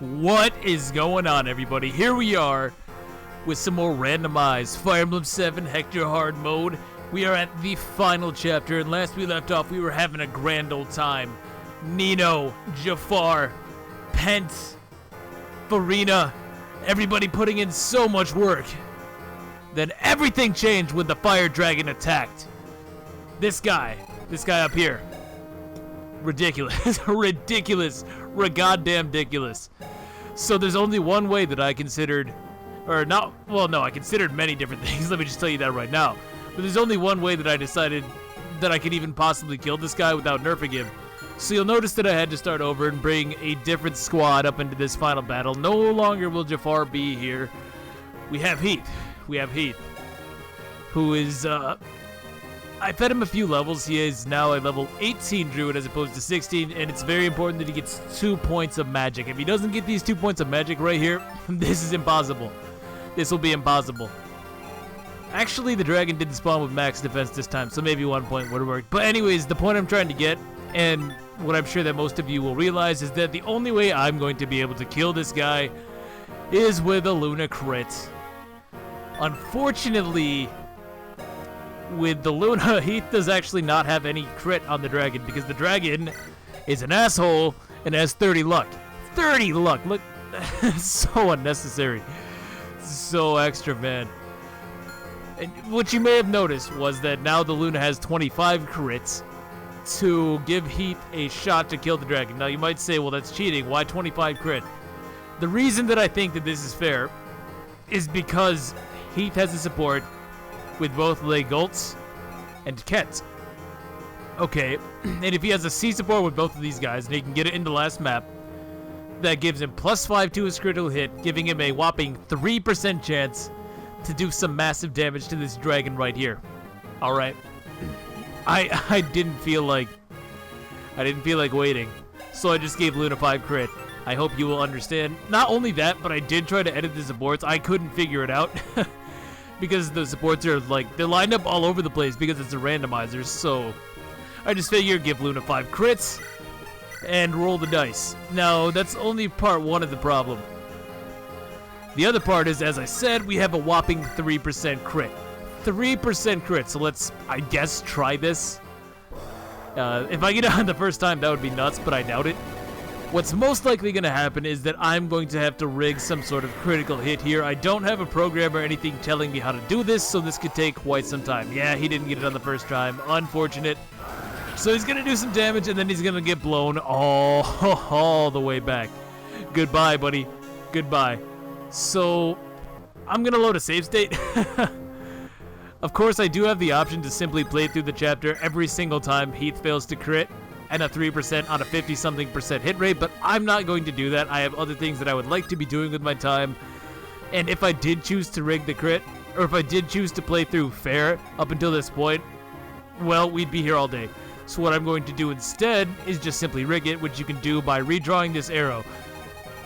What is going on, everybody? Here we are with some more randomized Fire Emblem 7 Hector hard mode. We are at the final chapter, and last we left off, we were having a grand old time. Nino, Jafar, Pent, Farina, everybody putting in so much work. Then everything changed when the fire dragon attacked. This guy up here. Ridiculous. Ridiculous. Goddamn ridiculous. So there's only one way that I considered, or not, well, no, I considered many different things. Let me just tell you that right now. But there's only one way that I decided that I could even possibly kill this guy without nerfing him. So you'll notice that I had to start over and bring a different squad up into this final battle. No longer will Jafar be here. We have Heath. Who is, I fed him a few levels. He is now a level 18 druid as opposed to 16, and it's very important that he gets 2 points of magic. If he doesn't get these 2 points of magic right here, this is impossible. This will be impossible. Actually, the dragon didn't spawn with max defense this time, so maybe 1 point would have worked. But anyways, the point I'm trying to get, and what I'm sure that most of you will realize, is that the only way I'm going to be able to kill this guy is with a Luna crit. Unfortunately, with the Luna, Heath does actually not have any crit on the dragon because the dragon is an asshole and has 30 luck. 30 luck! Look, so unnecessary. So extra, man. And what you may have noticed was that now the Luna has 25 crits to give Heath a shot to kill the dragon. Now you might say, well, that's cheating. Why 25 crit? The reason that I think that this is fair is because Heath has a support with both Legoltz and Kent. Okay, and if he has a C support with both of these guys, and he can get it in the last map, that gives him +5 to his critical hit, giving him a whopping 3% chance to do some massive damage to this dragon right here. Alright. I didn't feel like waiting, so I just gave Luna 5 crit. I hope you will understand. Not only that, but I did try to edit the supports. I couldn't figure it out. Because the supports are like, they're lined up all over the place because it's a randomizer, so I just figured give Luna 5 crits and roll the dice. Now, that's only part one of the problem. The other part is, as I said, we have a whopping 3% crit. 3% crit, so let's, I guess, try this. If I get it on the first time, that would be nuts, but I doubt it. What's most likely going to happen is that I'm going to have to rig some sort of critical hit here. I don't have a program or anything telling me how to do this, so this could take quite some time. Yeah, he didn't get it on the first time. Unfortunate. So he's going to do some damage, and then he's going to get blown all the way back. Goodbye, buddy. Goodbye. So, I'm going to load a save state. Of course, I do have the option to simply play through the chapter every single time Heath fails to crit, and a 3% on a 50-something% hit rate, but I'm not going to do that. I have other things that I would like to be doing with my time, and if I did choose to rig the crit, or if I did choose to play through fair up until this point, well, we'd be here all day. So what I'm going to do instead is just simply rig it, which you can do by redrawing this arrow.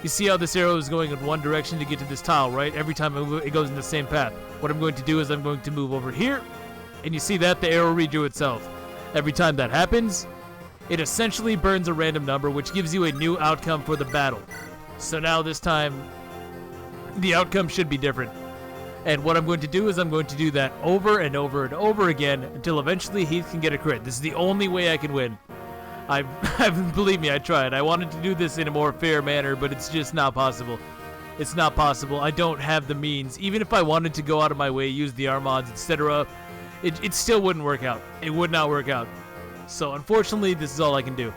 You see how this arrow is going in one direction to get to this tile, right? Every time I move it goes in the same path. What I'm going to do is I'm going to move over here, and you see that the arrow redrew itself. Every time that happens, it essentially burns a random number, which gives you a new outcome for the battle. So now this time, the outcome should be different. And what I'm going to do is I'm going to do that over and over and over again until eventually Heath can get a crit. This is the only way I can win. Believe me, I tried. I wanted to do this in a more fair manner, but it's just not possible. It's not possible. I don't have the means. Even if I wanted to go out of my way, use the Armods, etc., it still wouldn't work out. It would not work out. So unfortunately, this is all I can do.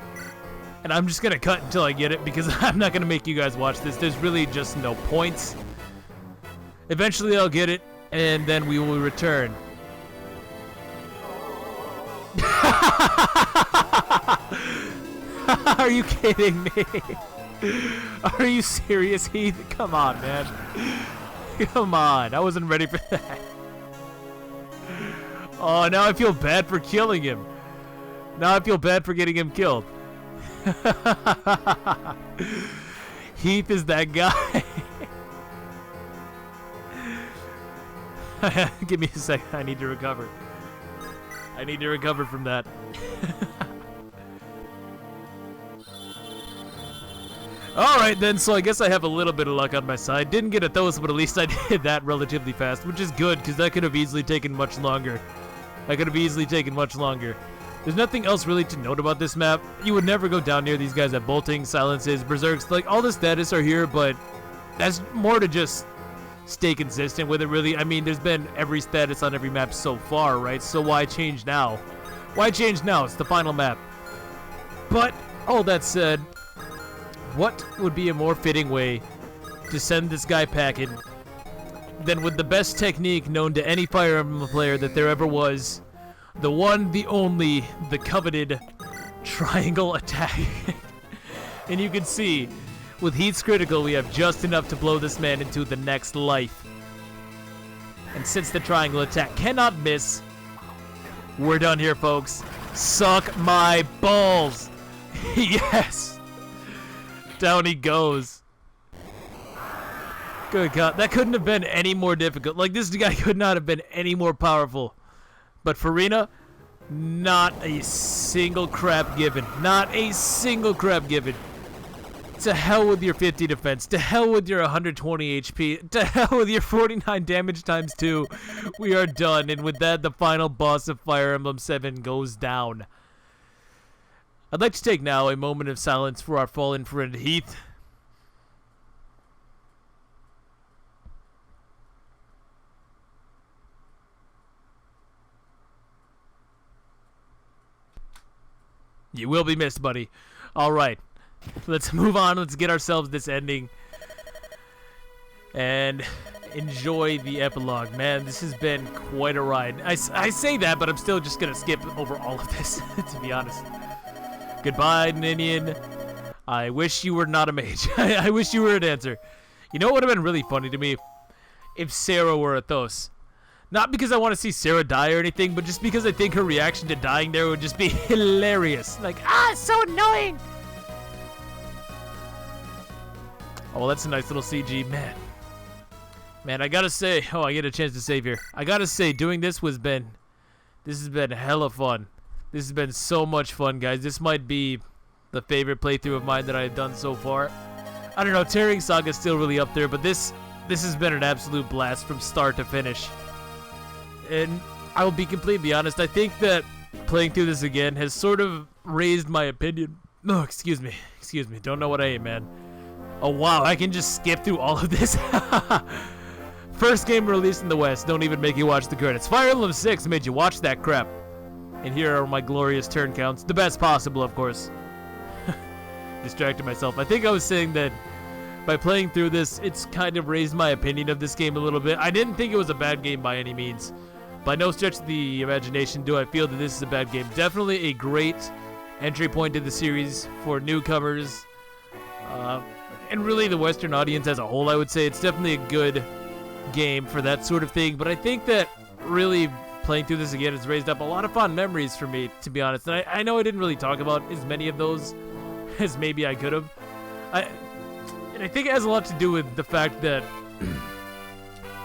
And I'm just going to cut until I get it because I'm not going to make you guys watch this. There's really just no points. Eventually I'll get it, and then we will return. Are you kidding me? Are you serious, Heath? Come on, man. Come on. I wasn't ready for that. Oh, now I feel bad for killing him. Now I feel bad for getting him killed. Heath is that guy. Give me a second. I need to recover. I need to recover from that. Alright then, so I guess I have a little bit of luck on my side. Didn't get a Thos, but at least I did that relatively fast, which is good, because that could have easily taken much longer. There's nothing else really to note about this map. You would never go down near these guys at bolting, silences, berserks. Like, all the status are here, but that's more to just stay consistent with it, really. I mean, there's been every status on every map so far, right? So why change now? Why change now? It's the final map. But, all that said, what would be a more fitting way to send this guy packing than with the best technique known to any Fire Emblem player that there ever was? The one, the only, the coveted triangle attack. And you can see, with Heat's critical, we have just enough to blow this man into the next life. And since the triangle attack cannot miss, we're done here, folks. Suck my balls. Yes. Down he goes. Good God, that couldn't have been any more difficult. Like, this guy could not have been any more powerful. But Farina, not a single crap given. Not a single crap given. To hell with your 50 defense. To hell with your 120 HP. To hell with your 49 damage times 2. We are done. And with that, the final boss of Fire Emblem 7 goes down. I'd like to take now a moment of silence for our fallen friend Heath. You will be missed, buddy. Alright. Let's move on. Let's get ourselves this ending. And enjoy the epilogue. Man, this has been quite a ride. I say that, but I'm still just going to skip over all of this, to be honest. Goodbye, Ninian. I wish you were not a mage. I wish you were a dancer. You know what would have been really funny to me? If Sarah were a Thos. Not because I want to see Sarah die or anything, but just because I think her reaction to dying there would just be hilarious. Like, it's so annoying! Oh, well, that's a nice little CG. Man, I gotta say... Oh, I get a chance to save here. I gotta say, doing this has been hella fun. This has been so much fun, guys. This might be the favorite playthrough of mine that I've done so far. I don't know, Tearing Saga is still really up there, but this has been an absolute blast from start to finish. And I will be completely honest, I think that playing through this again has sort of raised my opinion. No, excuse me. Don't know what I ate, man. Oh, wow, I can just skip through all of this. First game released in the West. Don't even make you watch the credits. Fire Emblem 6 made you watch that crap. And here are my glorious turn counts. The best possible, of course. Distracted myself. I think I was saying that by playing through this, it's kind of raised my opinion of this game a little bit. I didn't think it was a bad game by any means. By no stretch of the imagination do I feel that this is a bad game. Definitely a great entry point to the series for newcomers. And really the Western audience as a whole, I would say. It's definitely a good game for that sort of thing. But I think that really playing through this again has raised up a lot of fond memories for me, to be honest. And I know I didn't really talk about as many of those as maybe I could have. And I think it has a lot to do with the fact that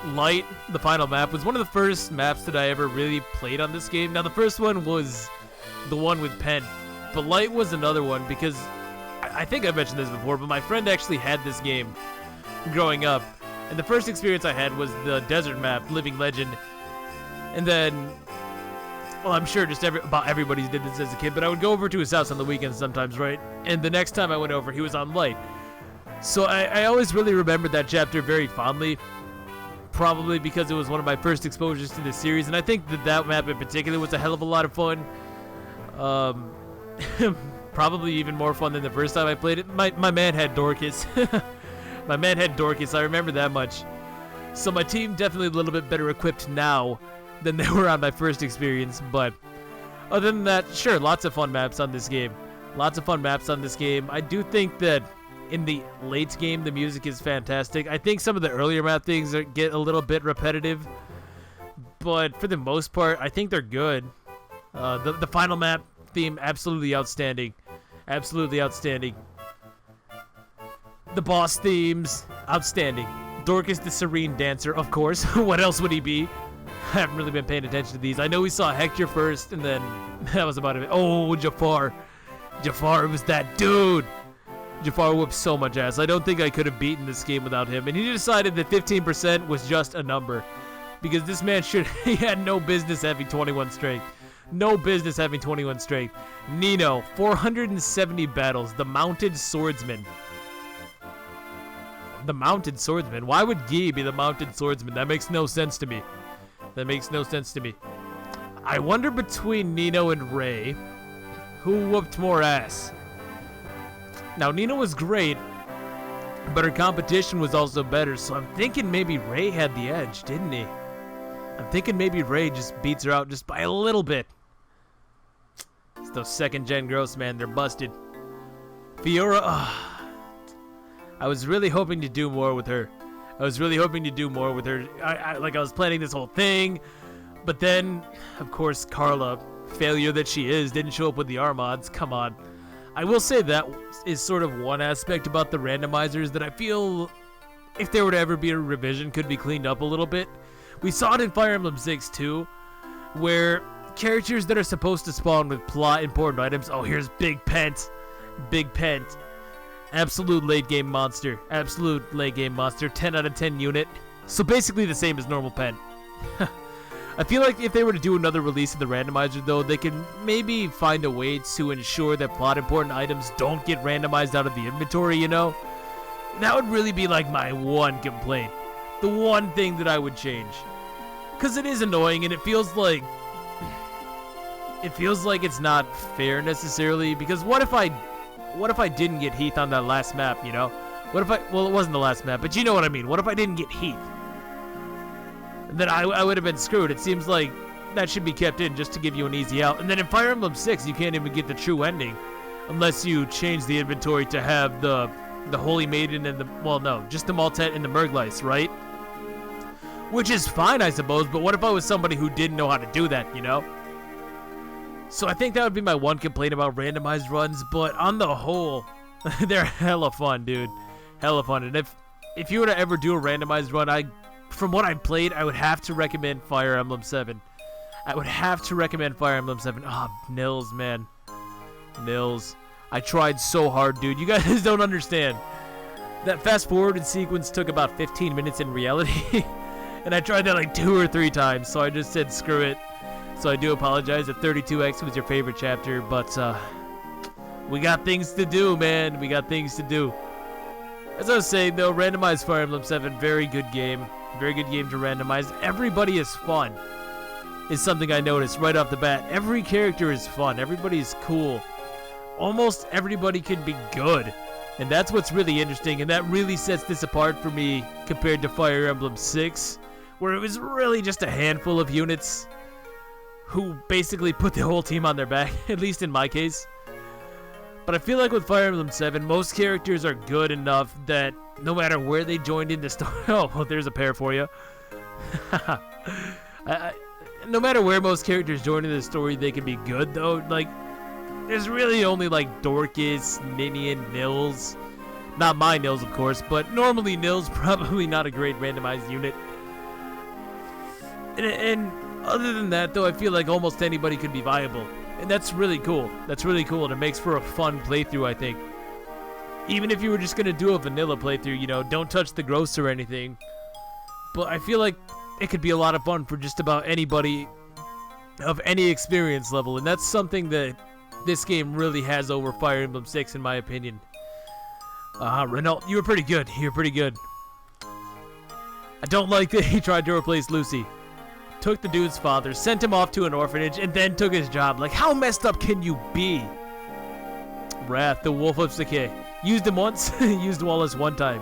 Light, the final map, was one of the first maps that I ever really played on this game. Now, the first one was the one with Pen, but Light was another one because I think I mentioned this before, but my friend actually had this game growing up. And the first experience I had was the desert map, Living Legend. And then, well, I'm sure just about everybody did this as a kid, but I would go over to his house on the weekends sometimes, right? And the next time I went over, he was on Light. So I always really remembered that chapter very fondly. Probably because it was one of my first exposures to this series, and I think that map in particular was a hell of a lot of fun. Probably even more fun than the first time I played it. My man had Dorcas. My man had Dorcas, I remember that much. So my team definitely a little bit better equipped now than they were on my first experience, but other than that, sure, lots of fun maps on this game. I do think that in the late game, the music is fantastic. I think some of the earlier map things get a little bit repetitive, but for the most part, I think they're good. The final map theme, absolutely outstanding. The boss themes, outstanding. Dorcas the Serene Dancer, of course. What else would he be? I haven't really been paying attention to these. I know we saw Hector first, and then that was about it. Oh, Jafar. Jafar was that dude. Jafar whooped so much ass. I don't think I could have beaten this game without him. And he decided that 15% was just a number. Because this man he had no business having 21 strength. No business having 21 strength. Nino, 470 battles. The Mounted Swordsman. The Mounted Swordsman? Why would Guy be the Mounted Swordsman? That makes no sense to me. That makes no sense to me. I wonder between Nino and Ray, who whooped more ass? Now, Nino was great, but her competition was also better, so I'm thinking maybe Ray had the edge, didn't he? I'm thinking maybe Ray just beats her out just by a little bit. It's those second-gen girls, man. They're busted. Fiora, I was really hoping to do more with her. I was planning this whole thing, but then, of course, Carla, failure that she is, didn't show up with the Armods. Come on. I will say that is sort of one aspect about the randomizers that I feel, if there were to ever be a revision, could be cleaned up a little bit. We saw it in Fire Emblem 6 too, where characters that are supposed to spawn with plot important items, oh, here's Big Pent, absolute late game monster, 10 out of 10 unit, so basically the same as normal Pent. I feel like if they were to do another release of the randomizer, though, they can maybe find a way to ensure that plot important items don't get randomized out of the inventory, you know? That would really be like my one complaint. The one thing that I would change. Because it is annoying and it feels like it's not fair necessarily, because what if I didn't get Heath on that last map, you know? Well, it wasn't the last map, but you know what I mean. What if I didn't get Heath? Then I would have been screwed. It seems like that should be kept in just to give you an easy out. And then in Fire Emblem 6, you can't even get the true ending unless you change the inventory to have the Holy Maiden and just the Maltet and the Merglice, right? Which is fine, I suppose, but what if I was somebody who didn't know how to do that, you know? So I think that would be my one complaint about randomized runs, but on the whole, they're hella fun, dude. Hella fun. And if you were to ever do a randomized run, from what I've played, I would have to recommend Fire Emblem 7. Ah, Nils, man. Nils. I tried so hard, dude. You guys don't understand. That fast-forwarded sequence took about 15 minutes in reality. And I tried that like 2 or 3 times, so I just said screw it. So I do apologize if 32X was your favorite chapter, but we got things to do, man. We got things to do. As I was saying, though, randomized Fire Emblem 7, very good game. Very good game to randomize. Everybody is fun, is something I noticed right off the bat. Every character is fun. Everybody's cool. Almost everybody can be good. And that's what's really interesting, and that really sets this apart for me compared to Fire Emblem 6, where it was really just a handful of units who basically put the whole team on their back, at least in my case. But I feel like with Fire Emblem 7, most characters are good enough that no matter where they joined in the story... Oh, well, there's a pair for you. No matter where most characters join in the story, they can be good, though. Like, there's really only, like, Dorcas, Ninian, Nils. Not my Nils, of course, but normally Nils probably not a great randomized unit. And other than that, though, I feel like almost anybody could be viable. And that's really cool. That's really cool, and it makes for a fun playthrough, I think. Even if you were just going to do a vanilla playthrough, you know, don't touch the gross or anything. But I feel like it could be a lot of fun for just about anybody of any experience level. And that's something that this game really has over Fire Emblem 6, in my opinion. Renault, you were pretty good. You were pretty good. I don't like that he tried to replace Lucy. Took the dude's father, sent him off to an orphanage, and then took his job. Like, how messed up can you be? Wrath, the Wolf of Sakei. Used him once, used Wallace one time.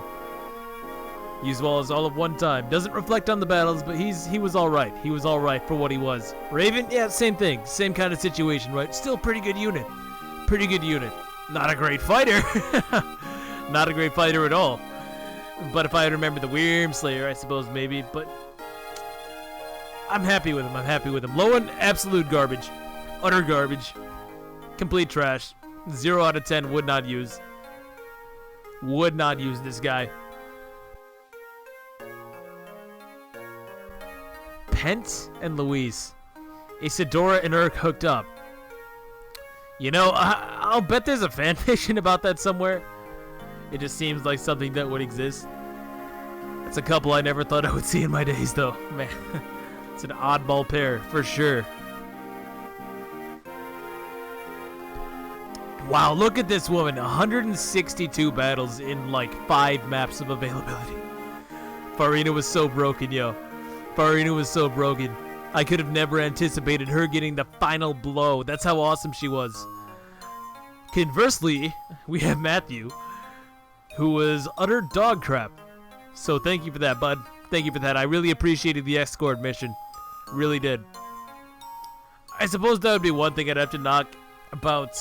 Used Wallace all of one time. Doesn't reflect on the battles, but he was alright. He was alright for what he was. Raven, yeah, same thing. Same kind of situation, right? Still pretty good unit. Pretty good unit. Not a great fighter. Not a great fighter at all. But if I remember the Wyrm Slayer, I suppose maybe, but I'm happy with him. I'm happy with him. Lowen, absolute garbage. Utter garbage. Complete trash. 0 out of 10, would not use. Would not use this guy. Pent and Louise. Isadora and Urk hooked up. You know, I'll bet there's a fanfiction about that somewhere. It just seems like something that would exist. It's a couple I never thought I would see in my days, though. Man, it's an oddball pair, for sure. Wow, look at this woman. 162 battles in, like, 5 maps of availability. Farina was so broken, yo. Farina was so broken. I could have never anticipated her getting the final blow. That's how awesome she was. Conversely, we have Matthew, who was utter dog crap. So thank you for that, bud. Thank you for that. I really appreciated the escort mission. Really did. I suppose that would be one thing I'd have to knock about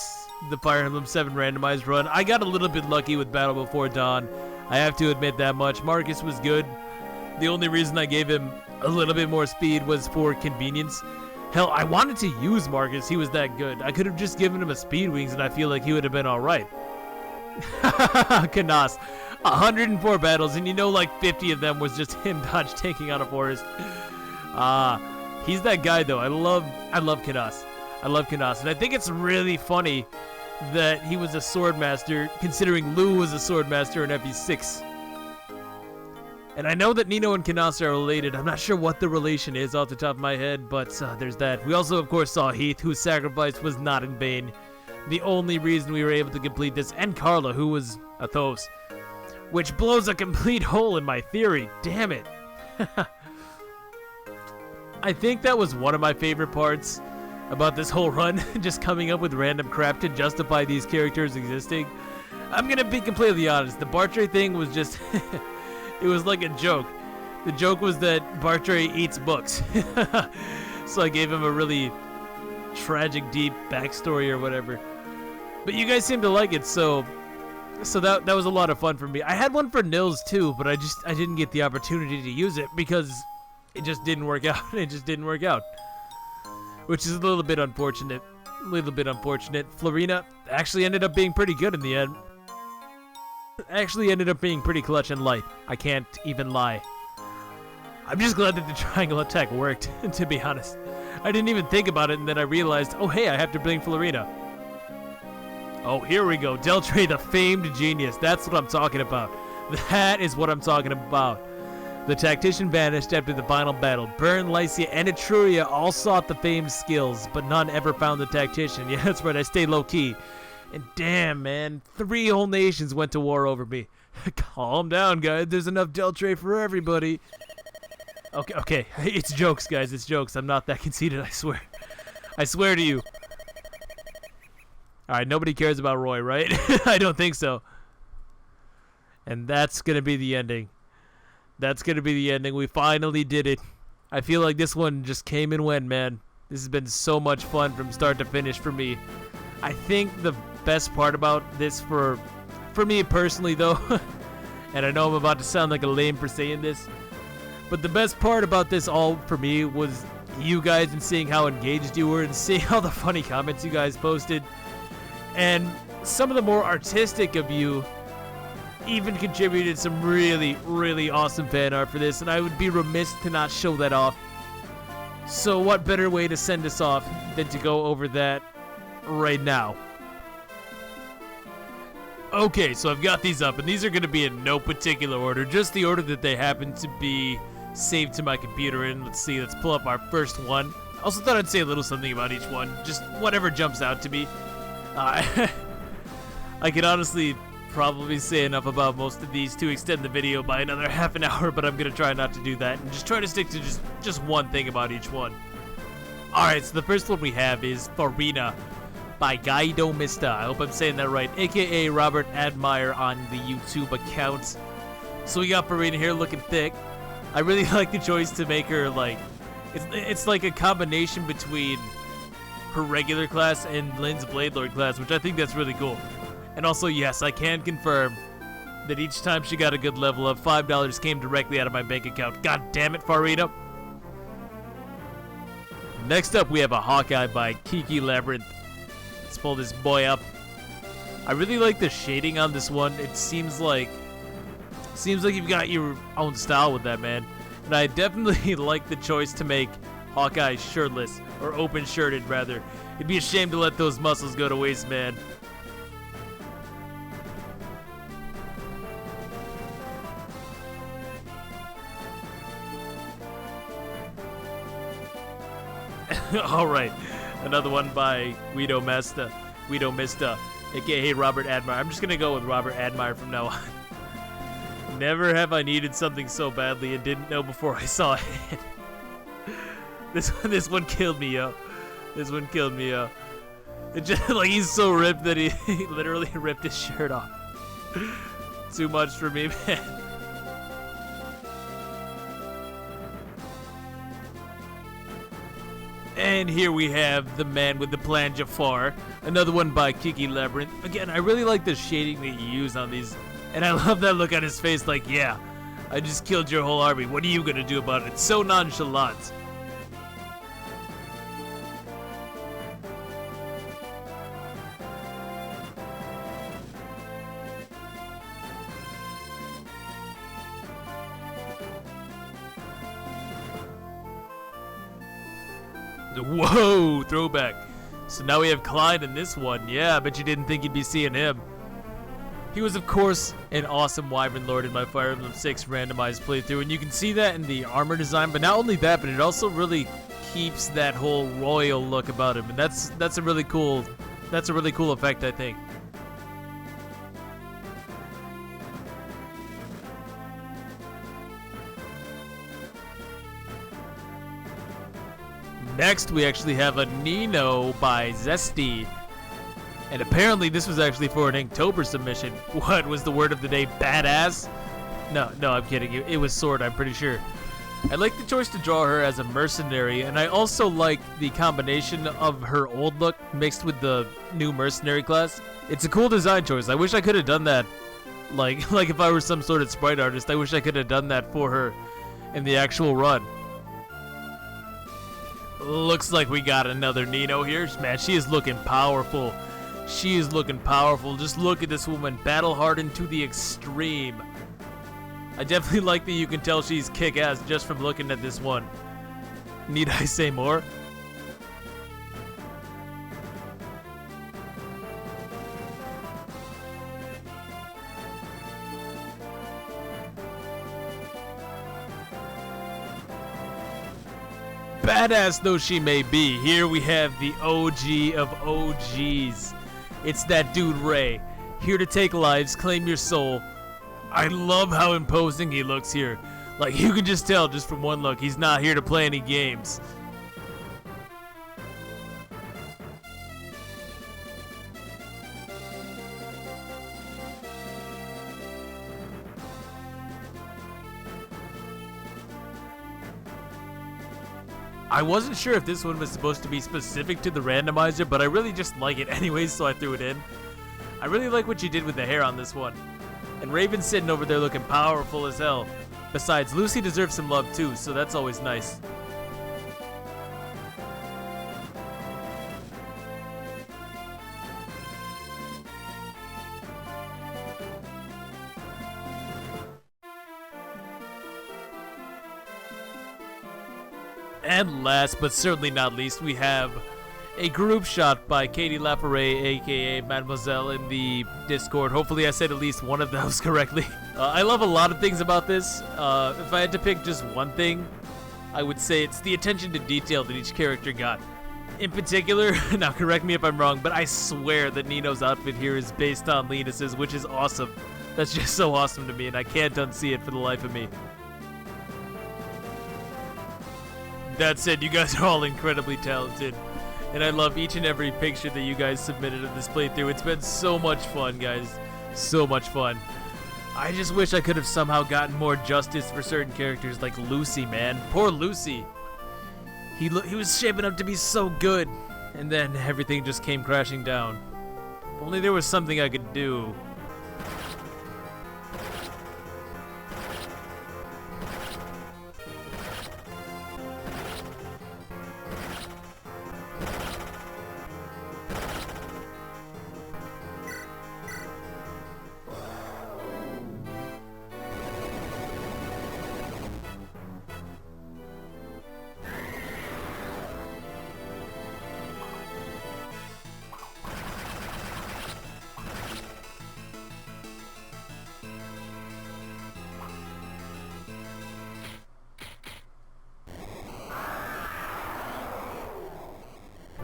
the Fire Emblem 7 randomized run. I got a little bit lucky with Battle Before Dawn. I have to admit that much. Marcus was good. The only reason I gave him a little bit more speed was for convenience. Hell, I wanted to use Marcus. He was that good. I could have just given him a speed wings and I feel like he would have been alright. Kanas. 104 battles, and you know, like 50 of them was just him dodge tanking on a forest. He's that guy though. I love Kanas. I love Kanas, and I think it's really funny that he was a sword master, considering Lou was a sword master in FE6. And I know that Nino and Kanas are related. I'm not sure what the relation is off the top of my head, but there's that. We also, of course, saw Heath, whose sacrifice was not in vain. The only reason we were able to complete this, and Carla, who was Athos. Which blows a complete hole in my theory. Damn it. I think that was one of my favorite parts about this whole run. Just coming up with random crap to justify these characters existing. I'm gonna be completely honest. The Bartre thing was just... it was like a joke. The joke was that Bartre eats books. So I gave him a really tragic, deep backstory or whatever. But you guys seem to like it, so that was a lot of fun for me. I had one for Nils too, but I didn't get the opportunity to use it because it just didn't work out. It just didn't work out, which is a little bit unfortunate. Florina actually ended up being pretty good in the end. Actually ended up being pretty clutch and light. I can't even lie. I'm just glad that the triangle attack worked, to be honest. I didn't even think about it, and then I realized, oh hey, I have to bring Florina. Oh, here we go. Deltre, the famed genius. That's what I'm talking about. That is what I'm talking about. The tactician vanished after the final battle. Bern, Lycia, and Etruria all sought the famed skills, but none ever found the tactician. Yeah, that's right. I stayed low-key. And damn, man. 3 whole nations went to war over me. Calm down, guys. There's enough Deltre for everybody. Okay. It's jokes, guys. It's jokes. I'm not that conceited, I swear. I swear to you. Alright, nobody cares about Roy, right? I don't think so. And that's gonna be the ending. That's gonna be the ending. We finally did it. I feel like this one just came and went, man. This has been so much fun from start to finish for me. I think the best part about this for me personally, though, and I know I'm about to sound like a lame for saying this, but the best part about this all for me was you guys and seeing how engaged you were and seeing all the funny comments you guys posted. And some of the more artistic of you even contributed some really, really awesome fan art for this, and I would be remiss to not show that off. So what better way to send us off than to go over that right now? Okay, so I've got these up, and these are going to be in no particular order, just the order that they happen to be saved to my computer in. Let's see, let's pull up our first one. Also thought I'd say a little something about each one, just whatever jumps out to me. I could honestly probably say enough about most of these to extend the video by another half an hour, but I'm going to try not to do that and just try to stick to just one thing about each one. Alright, so the first one we have is Farina by Guido Mista. I hope I'm saying that right, aka Robert Admire on the YouTube account. So we got Farina here looking thick. I really like the choice to make her like, it's like a combination between her regular class and Lynn's Blade Lord class, which I think that's really cool. And also, yes, I can confirm that each time she got a good level up, $5 came directly out of my bank account. God damn it, Farina. Next up, we have a Hawkeye by Kiki Labyrinth. Let's pull this boy up. I really like the shading on this one. It seems like you've got your own style with that, man. And I definitely like the choice to make Hawkeye shirtless, or open-shirted, rather. It'd be a shame to let those muscles go to waste, man. All right, another one by Guido Mista, aka Robert Admire. I'm just gonna go with Robert Admire from now on. Never have I needed something so badly and didn't know before I saw it. This one killed me, yo. This one killed me, yo. It just like he's so ripped that he literally ripped his shirt off. Too much for me, man. And here we have the man with the plan Jafar, another one by Kiki Labyrinth. Again, I really like the shading that you use on these, and I love that look on his face like, yeah, I just killed your whole army, what are you gonna do about it? It's so nonchalant. Whoa, throwback. So now we have Klein in this one. Yeah, I bet you didn't think you'd be seeing him. He was, of course, an awesome Wyvern Lord in my Fire Emblem 6 randomized playthrough, and you can see that in the armor design, but not only that, but it also really keeps that whole royal look about him, and that's a really cool effect, I think. Next, we actually have a Nino by Zesty. And apparently this was actually for an Inktober submission. What was the word of the day? Badass? No, I'm kidding. It was sword, I'm pretty sure. I like the choice to draw her as a mercenary, and I also like the combination of her old look mixed with the new mercenary class. It's a cool design choice. I wish I could have done that. Like if I were some sort of sprite artist, I wish I could have done that for her in the actual run. Looks like we got another Nino here. Man, she is looking powerful. She is looking powerful. Just look at this woman, battle hardened to the extreme. I definitely like that you can tell she's kick-ass just from looking at this one. Need I say more? Badass though she may be, here we have the OG of OGs. It's that dude Ray, here to take lives, claim your soul. I love how imposing he looks here. Like, you can just tell just from one look, he's not here to play any games. I wasn't sure if this one was supposed to be specific to the randomizer, but I really just like it anyways, so I threw it in. I really like what you did with the hair on this one. And Raven's sitting over there looking powerful as hell. Besides, Lucy deserves some love too, so that's always nice. And last but certainly not least, we have a group shot by Katie Laforet, aka Mademoiselle, in the Discord. Hopefully I said at least one of those correctly. I love a lot of things about this. If I had to pick just one thing, I would say it's the attention to detail that each character got. In particular, now correct me if I'm wrong, but I swear that Nino's outfit here is based on Linus's, which is awesome. That's just so awesome to me, and I can't unsee it for the life of me. That said, you guys are all incredibly talented, and I love each and every picture that you guys submitted in this playthrough. It's been so much fun, guys. So much fun. I just wish I could have somehow gotten more justice for certain characters like Lucy, man. Poor Lucy. He was shaping up to be so good, and then everything just came crashing down. If only there was something I could do.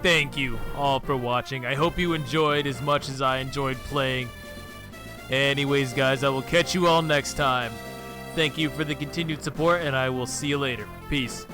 thank you all for watching. I hope you enjoyed as much as I enjoyed playing. Anyways, guys, I will catch you all next time. Thank you for the continued support, and I will see you later. Peace.